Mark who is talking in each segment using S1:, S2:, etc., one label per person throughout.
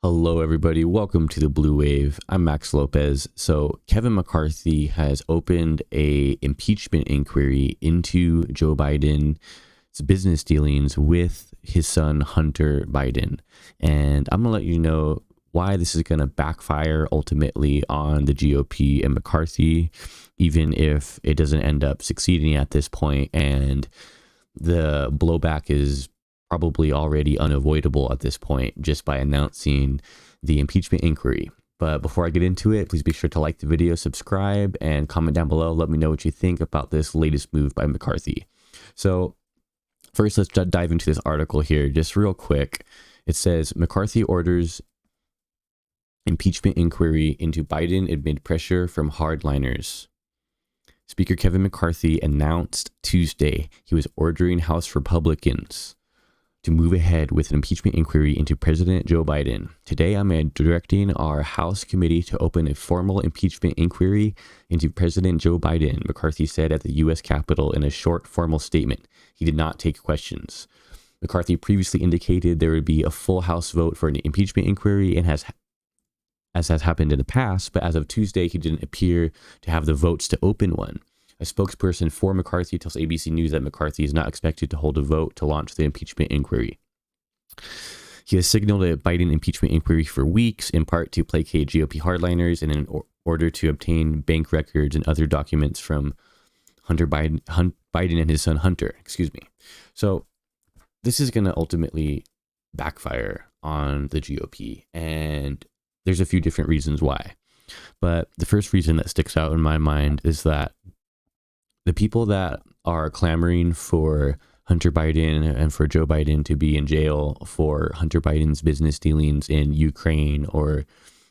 S1: Hello, everybody. Welcome to the Blue Wave. I'm Max Lopez. So Kevin McCarthy has opened a impeachment inquiry into Joe Biden's business dealings with his son, Hunter Biden. And I'm going to let you know why this is going to backfire ultimately on the GOP and McCarthy, even if it doesn't end up succeeding at this point. And the blowback is probably already unavoidable at this point just by announcing the impeachment inquiry. But before I get into it, please be sure to like the video, subscribe, and comment down below. Let me know what you think about this latest move by McCarthy. So first, let's dive into this article here just real quick. It says McCarthy orders impeachment inquiry into Biden amid pressure from hardliners. Speaker Kevin McCarthy announced Tuesday he was ordering House Republicans to move ahead with an impeachment inquiry into President Joe Biden. Today, I'm directing our House committee to open a formal impeachment inquiry into President Joe Biden, McCarthy said at the U.S. Capitol in a short formal statement. He did not take questions. McCarthy previously indicated there would be a full House vote for an impeachment inquiry, and as has happened in the past, but as of Tuesday, he didn't appear to have the votes to open one. A spokesperson for McCarthy tells ABC News that McCarthy is not expected to hold a vote to launch the impeachment inquiry. He has signaled a Biden impeachment inquiry for weeks, in part to placate GOP hardliners and in order to obtain bank records and other documents from Biden and his son Hunter. So this is going to ultimately backfire on the GOP, and there's a few different reasons why. But the first reason that sticks out in my mind is that the people that are clamoring for Hunter Biden and for Joe Biden to be in jail for Hunter Biden's business dealings in Ukraine or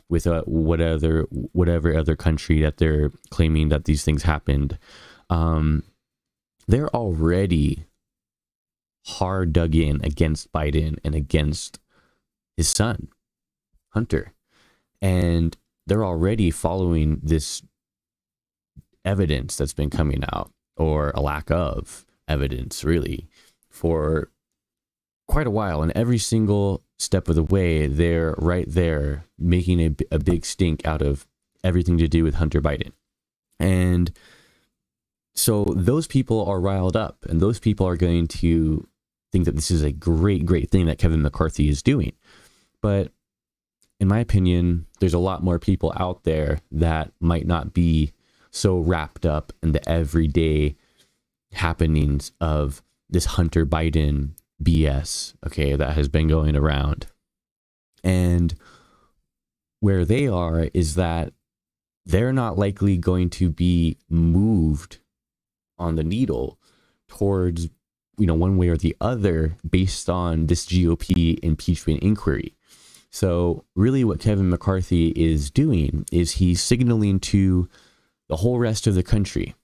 S1: with whatever other country that they're claiming that these things happened, they're already hard dug in against Biden and against his son, Hunter. And they're already following this evidence that's been coming out, or a lack of evidence really, for quite a while. And every single step of the way, they're right there making a big stink out of everything to do with Hunter Biden. And so those people are riled up, and those people are going to think that this is a great thing that Kevin McCarthy is doing. But in my opinion, there's a lot more people out there that might not be so wrapped up in the everyday happenings of this Hunter Biden BS, okay, that has been going around. And where they are is that they're not likely going to be moved on the needle towards, one way or the other based on this GOP impeachment inquiry. So really what Kevin McCarthy is doing is he's signaling to the whole rest of the country,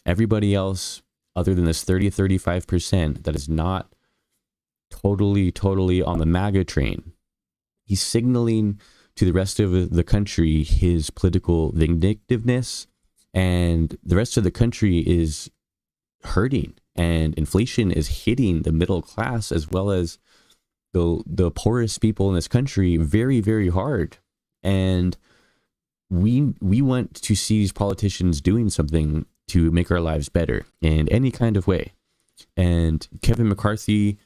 S1: everybody else other than this 30-35% that is not totally on the MAGA train, he's signaling to the rest of the country his political vindictiveness, and the rest of the country is hurting, and inflation is hitting the middle class as well as the poorest people in this country very hard. And we want to see these politicians doing something to make our lives better in any kind of way. And Kevin McCarthy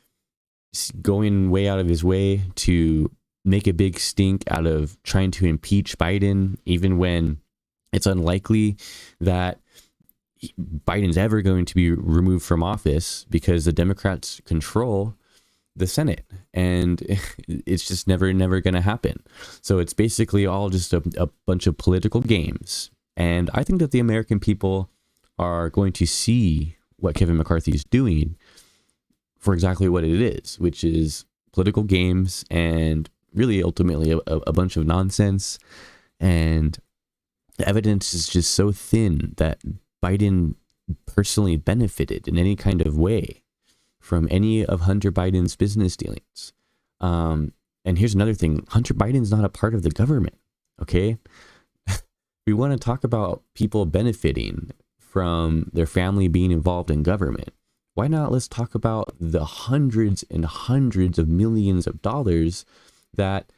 S1: is going way out of his way to make a big stink out of trying to impeach Biden, even when it's unlikely that Biden's ever going to be removed from office because the Democrats control the Senate, and it's just never going to happen. So it's basically all just a bunch of political games. And I think that the American people are going to see what Kevin McCarthy is doing for exactly what it is, which is political games and really ultimately a bunch of nonsense. And the evidence is just so thin that Biden personally benefited in any kind of way from any of Hunter Biden's business dealings. And here's another thing. Hunter Biden's not a part of the government, okay? We want to talk about people benefiting from their family being involved in government. Why not let's talk about the hundreds and hundreds of millions of dollars that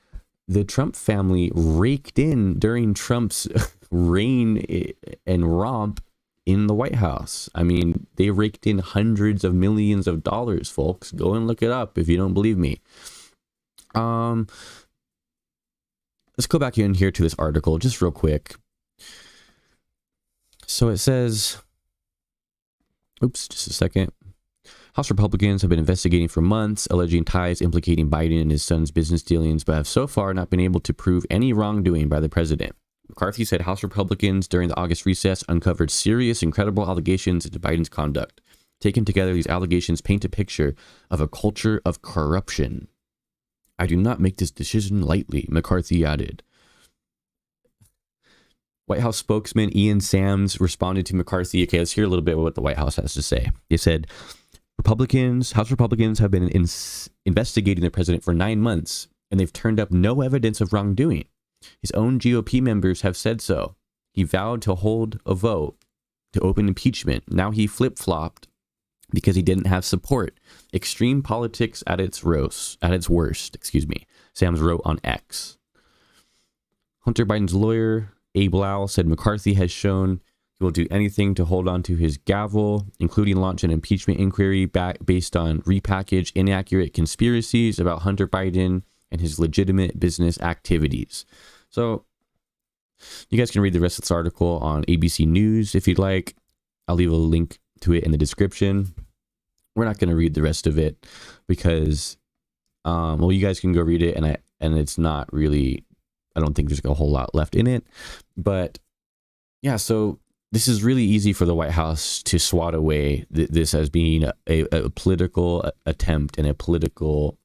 S1: the Trump family raked in during Trump's reign and romp in the White House. I mean, they raked in hundreds of millions of dollars, folks. Go and look it up if you don't believe me. Let's go back in here to this article just real quick. So it says, oops, just a second. House Republicans have been investigating for months, alleging ties implicating Biden and his son's business dealings, but have so far not been able to prove any wrongdoing by the president. McCarthy said House Republicans during the August recess uncovered serious and credible allegations into Biden's conduct. Taken together, these allegations paint a picture of a culture of corruption. I do not make this decision lightly, McCarthy added. White House spokesman Ian Sams responded to McCarthy. Okay, let's hear a little bit of what the White House has to say. They said, House Republicans have been investigating the president for 9 months, and they've turned up no evidence of wrongdoing. His own GOP members have said so. He vowed to hold a vote to open impeachment. Now he flip-flopped because he didn't have support. Extreme politics at its worst, Sams wrote on X. Hunter Biden's lawyer, Abe Lau, said McCarthy has shown he will do anything to hold on to his gavel, including launch an impeachment inquiry based on repackaged, inaccurate conspiracies about Hunter Biden and his legitimate business activities. So you guys can read the rest of this article on ABC News if you'd like. I'll leave a link to it in the description. We're not going to read the rest of it because, well, you guys can go read it, and it's not really, I don't think there's a whole lot left in it. But yeah, so this is really easy for the White House to swat away this as being a political attempt and a political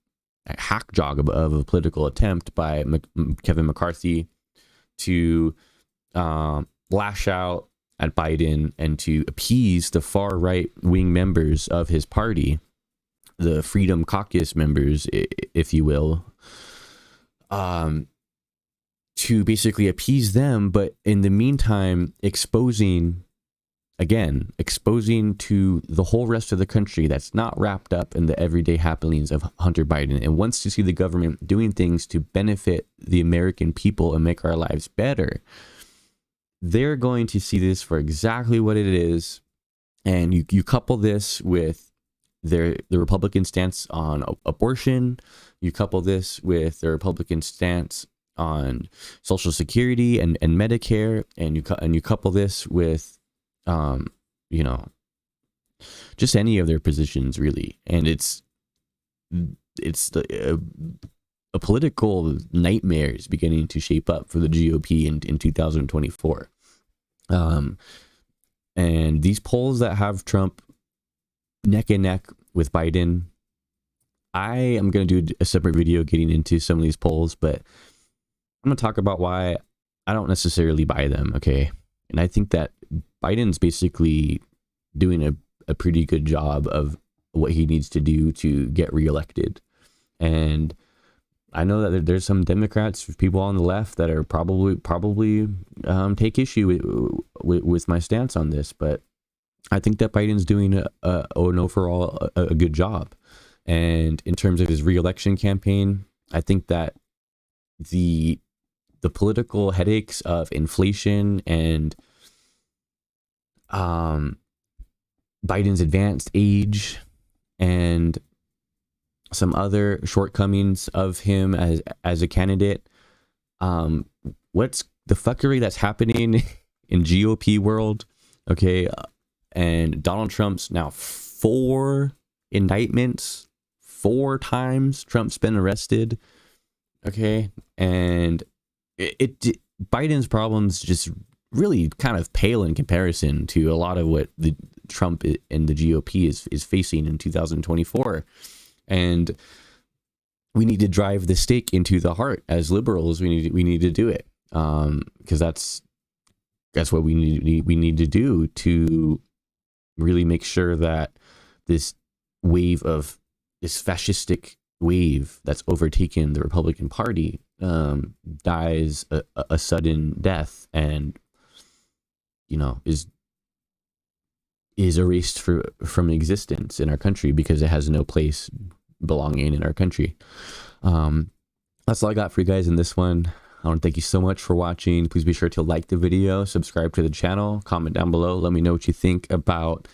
S1: hack job of a political attempt by Kevin McCarthy to lash out at Biden and to appease the far right wing members of his party, the Freedom Caucus members, if you will, to basically appease them, but in the meantime, exposing to the whole rest of the country that's not wrapped up in the everyday happenings of Hunter Biden and wants to see the government doing things to benefit the American people and make our lives better. They're going to see this for exactly what it is. And you couple this with the Republican stance on abortion. You couple this with the Republican stance on Social Security and Medicare, and you couple this with just any of their positions really, and it's a political nightmare is beginning to shape up for the GOP in 2024. And these polls that have Trump neck and neck with Biden, I am going to do a separate video getting into some of these polls, but I'm going to talk about why I don't necessarily buy them, okay? And I think that Biden's basically doing a pretty good job of what he needs to do to get reelected. And I know that there's some Democrats, people on the left that are probably take issue with my stance on this, but I think that Biden's doing an overall a good job. And in terms of his reelection campaign, I think that the political headaches of inflation and Biden's advanced age and some other shortcomings of him as a candidate, what's the fuckery that's happening in GOP world, okay? And Donald Trump's now 4 indictments, 4 times Trump's been arrested, okay? And Biden's problems just really kind of pale in comparison to a lot of what the Trump and the GOP is facing in 2024. And we need to drive the stake into the heart as liberals. We need to do it, because that's what we need to do to really make sure that this fascistic wave that's overtaken the Republican Party dies a sudden death and is erased from existence in our country, because it has no place belonging in our country. that's all I got for you guys in this one. I want to thank you so much for watching. Please be sure to like the video, subscribe to the channel, comment down below. Let me know what you think about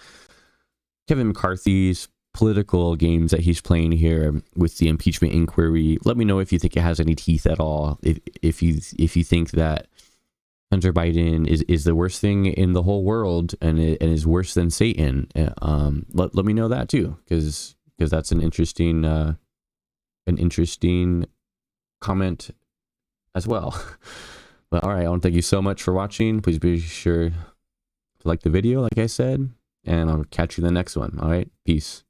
S1: Kevin McCarthy's political games that he's playing here with the impeachment inquiry. Let me know if you think it has any teeth at all. If you think that Hunter Biden is the worst thing in the whole world and is worse than Satan. Let me know that too, because that's an interesting comment as well. But all right, I want to thank you so much for watching. Please be sure to like the video, like I said, and I'll catch you in the next one. All right, peace.